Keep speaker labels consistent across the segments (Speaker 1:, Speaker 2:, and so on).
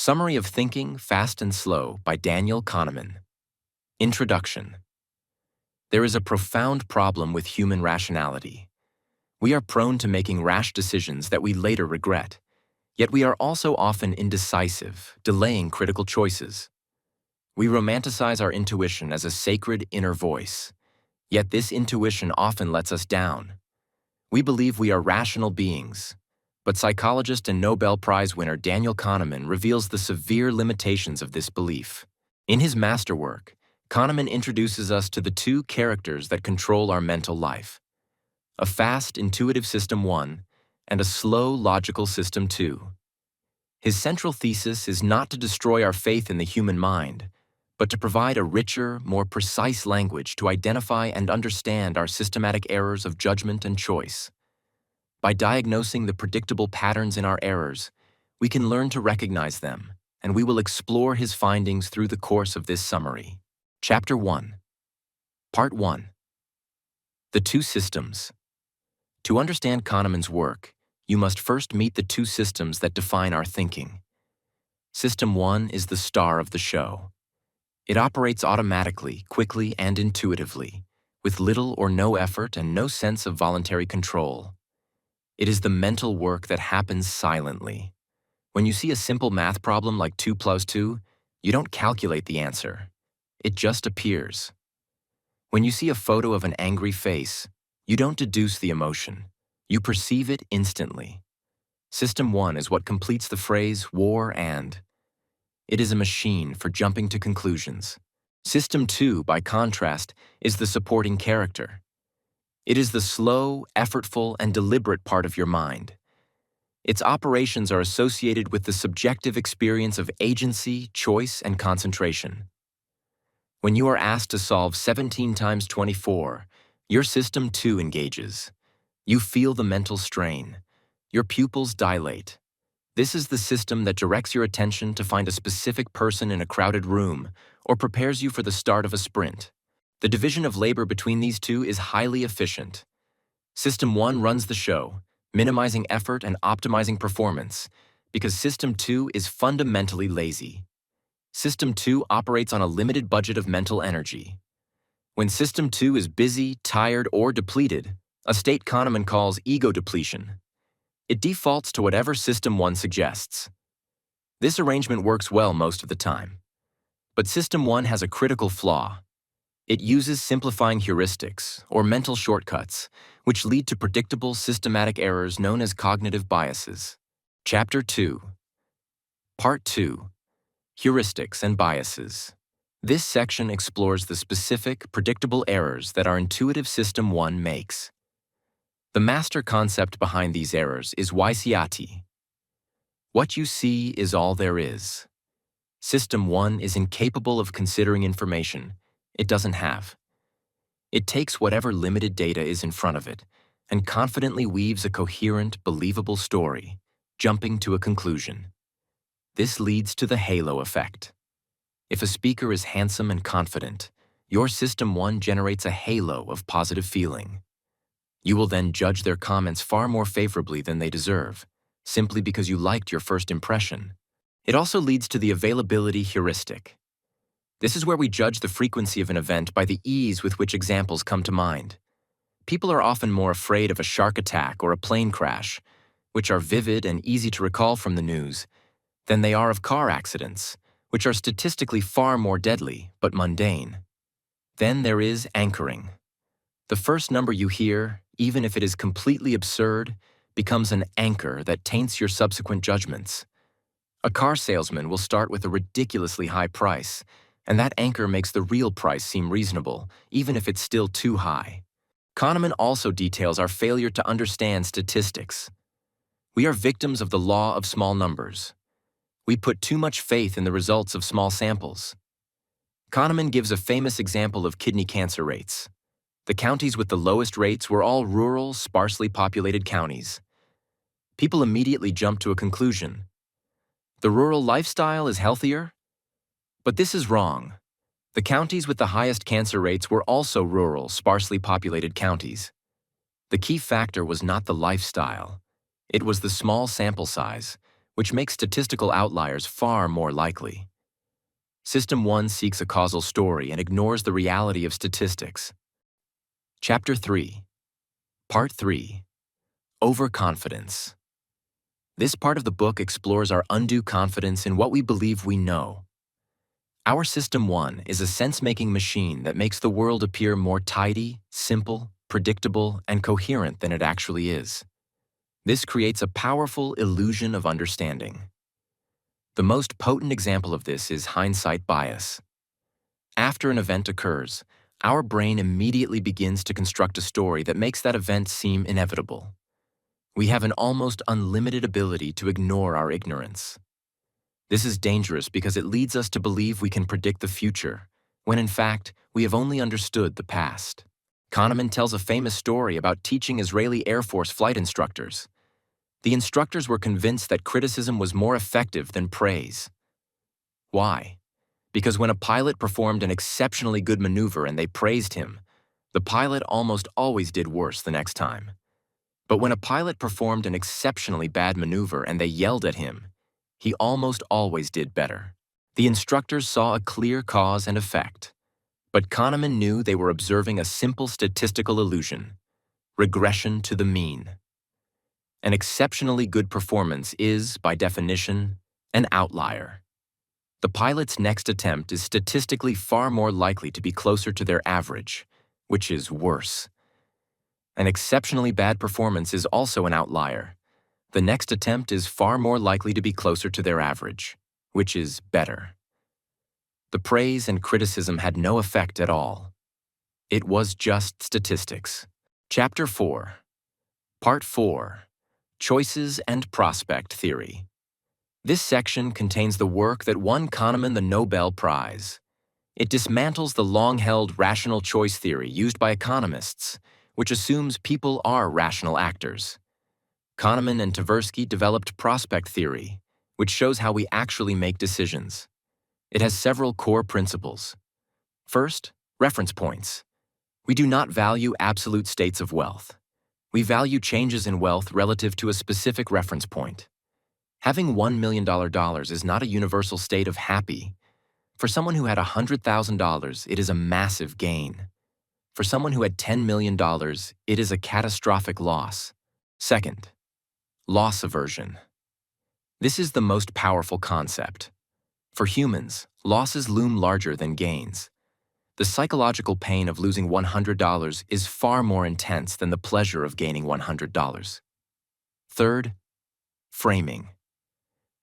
Speaker 1: Summary of Thinking, Fast and Slow by Daniel Kahneman. Introduction. There is a profound problem with human rationality. We are prone to making rash decisions that we later regret, yet we are also often indecisive, delaying critical choices. We romanticize our intuition as a sacred inner voice, yet this intuition often lets us down. We believe we are rational beings, but psychologist and Nobel Prize winner Daniel Kahneman reveals the severe limitations of this belief. In his masterwork, Kahneman introduces us to the two characters that control our mental life: a fast, intuitive System 1 and a slow, logical System 2. His central thesis is not to destroy our faith in the human mind, but to provide a richer, more precise language to identify and understand our systematic errors of judgment and choice. By diagnosing the predictable patterns in our errors, we can learn to recognize them, and we will explore his findings through the course of this summary. Chapter 1. Part 1. The Two Systems. To understand Kahneman's work, you must first meet the two systems that define our thinking. System 1 is the star of the show. It operates automatically, quickly, and intuitively, with little or no effort and no sense of voluntary control. It is the mental work that happens silently. When you see a simple math problem like 2 plus 2, you don't calculate the answer. It just appears. When you see a photo of an angry face, you don't deduce the emotion. You perceive it instantly. System 1 is what completes the phrase war and. It is a machine for jumping to conclusions. System 2, by contrast, is the supporting character. It is the slow, effortful, and deliberate part of your mind. Its operations are associated with the subjective experience of agency, choice, and concentration. When you are asked to solve 17 times 24, your System 2 engages. You feel the mental strain. Your pupils dilate. This is the system that directs your attention to find a specific person in a crowded room or prepares you for the start of a sprint. The division of labor between these two is highly efficient. System 1 runs the show, minimizing effort and optimizing performance, because System 2 is fundamentally lazy. System 2 operates on a limited budget of mental energy. When System 2 is busy, tired, or depleted, a state Kahneman calls ego depletion. It defaults to whatever System 1 suggests. This arrangement works well most of the time. But System 1 has a critical flaw. It uses simplifying heuristics, or mental shortcuts, which lead to predictable systematic errors known as cognitive biases. Chapter 2. Part 2. Heuristics and Biases. This section explores the specific, predictable errors that our intuitive System 1 makes. The master concept behind these errors is Wysiati. What you see is all there is. System 1 is incapable of considering information it doesn't have. It takes whatever limited data is in front of it and confidently weaves a coherent, believable story, jumping to a conclusion. This leads to the halo effect. If a speaker is handsome and confident, your System 1 generates a halo of positive feeling. You will then judge their comments far more favorably than they deserve, simply because you liked your first impression. It also leads to the availability heuristic. This is where we judge the frequency of an event by the ease with which examples come to mind. People are often more afraid of a shark attack or a plane crash, which are vivid and easy to recall from the news, than they are of car accidents, which are statistically far more deadly but mundane. Then there is anchoring. The first number you hear, even if it is completely absurd, becomes an anchor that taints your subsequent judgments. A car salesman will start with a ridiculously high price, and that anchor makes the real price seem reasonable, even if it's still too high. Kahneman also details our failure to understand statistics. We are victims of the law of small numbers. We put too much faith in the results of small samples. Kahneman gives a famous example of kidney cancer rates. The counties with the lowest rates were all rural, sparsely populated counties. People immediately jump to a conclusion. The rural lifestyle is healthier? But this is wrong. The counties with the highest cancer rates were also rural, sparsely populated counties. The key factor was not the lifestyle. It was the small sample size, which makes statistical outliers far more likely. System 1 seeks a causal story and ignores the reality of statistics. Chapter 3. Part 3. Overconfidence. This part of the book explores our undue confidence in what we believe we know. Our System 1 is a sense-making machine that makes the world appear more tidy, simple, predictable, and coherent than it actually is. This creates a powerful illusion of understanding. The most potent example of this is hindsight bias. After an event occurs, our brain immediately begins to construct a story that makes that event seem inevitable. We have an almost unlimited ability to ignore our ignorance. This is dangerous because it leads us to believe we can predict the future, when in fact, we have only understood the past. Kahneman tells a famous story about teaching Israeli Air Force flight instructors. The instructors were convinced that criticism was more effective than praise. Why? Because when a pilot performed an exceptionally good maneuver and they praised him, the pilot almost always did worse the next time. But when a pilot performed an exceptionally bad maneuver and they yelled at him, he almost always did better. The instructors saw a clear cause and effect, but Kahneman knew they were observing a simple statistical illusion: regression to the mean. An exceptionally good performance is, by definition, an outlier. The pilot's next attempt is statistically far more likely to be closer to their average, which is worse. An exceptionally bad performance is also an outlier. The next attempt is far more likely to be closer to their average, which is better. The praise and criticism had no effect at all. It was just statistics. Chapter 4. Part 4. Choices and Prospect Theory. This section contains the work that won Kahneman the Nobel Prize. It dismantles the long-held rational choice theory used by economists, which assumes people are rational actors. Kahneman and Tversky developed prospect theory, which shows how we actually make decisions. It has several core principles. First, reference points. We do not value absolute states of wealth. We value changes in wealth relative to a specific reference point. Having $1 million is not a universal state of happy. For someone who had $100,000, it is a massive gain. For someone who had $10 million, it is a catastrophic loss. Second, loss aversion. This is the most powerful concept. For humans, losses loom larger than gains. The psychological pain of losing $100 is far more intense than the pleasure of gaining $100. Third, framing.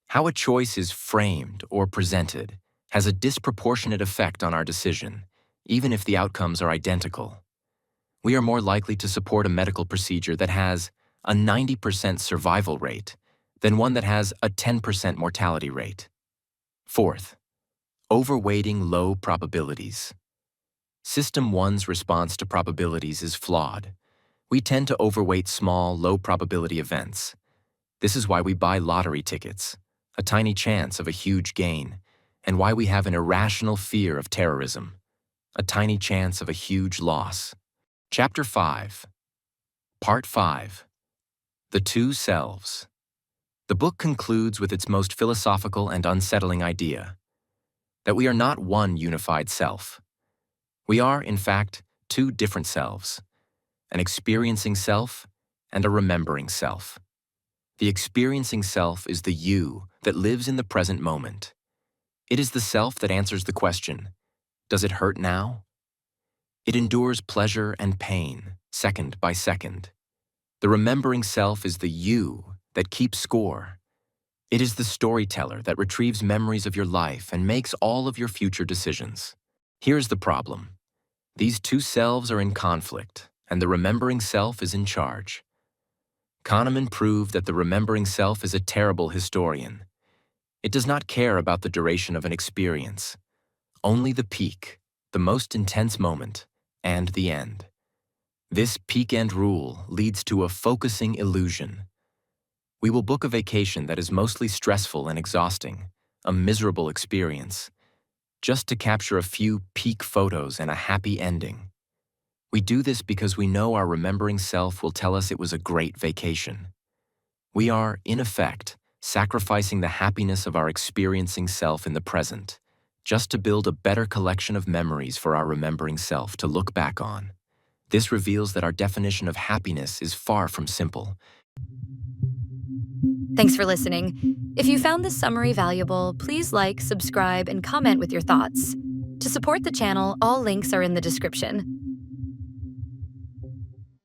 Speaker 1: How a choice is framed or presented has a disproportionate effect on our decision, even if the outcomes are identical. We are more likely to support a medical procedure that has a 90% survival rate than one that has a 10% mortality rate. Fourth, overweighting low probabilities. System 1's response to probabilities is flawed. We tend to overweight small, low-probability events. This is why we buy lottery tickets, a tiny chance of a huge gain, and why we have an irrational fear of terrorism, a tiny chance of a huge loss. Chapter 5. Part 5. The Two Selves. The book concludes with its most philosophical and unsettling idea, that we are not one unified self. We are, in fact, two different selves, an experiencing self and a remembering self. The experiencing self is the you that lives in the present moment. It is the self that answers the question, does it hurt now? It endures pleasure and pain, second by second. The remembering self is the you that keeps score. It is the storyteller that retrieves memories of your life and makes all of your future decisions. Here's the problem. These two selves are in conflict, and the remembering self is in charge. Kahneman proved that the remembering self is a terrible historian. It does not care about the duration of an experience, only the peak, the most intense moment, and the end. This peak-end rule leads to a focusing illusion. We will book a vacation that is mostly stressful and exhausting, a miserable experience, just to capture a few peak photos and a happy ending. We do this because we know our remembering self will tell us it was a great vacation. We are, in effect, sacrificing the happiness of our experiencing self in the present, just to build a better collection of memories for our remembering self to look back on. This reveals that our definition of happiness is far from simple.
Speaker 2: Thanks for listening. If you found this summary valuable, please like, subscribe, and comment with your thoughts. To support the channel, all links are in the description.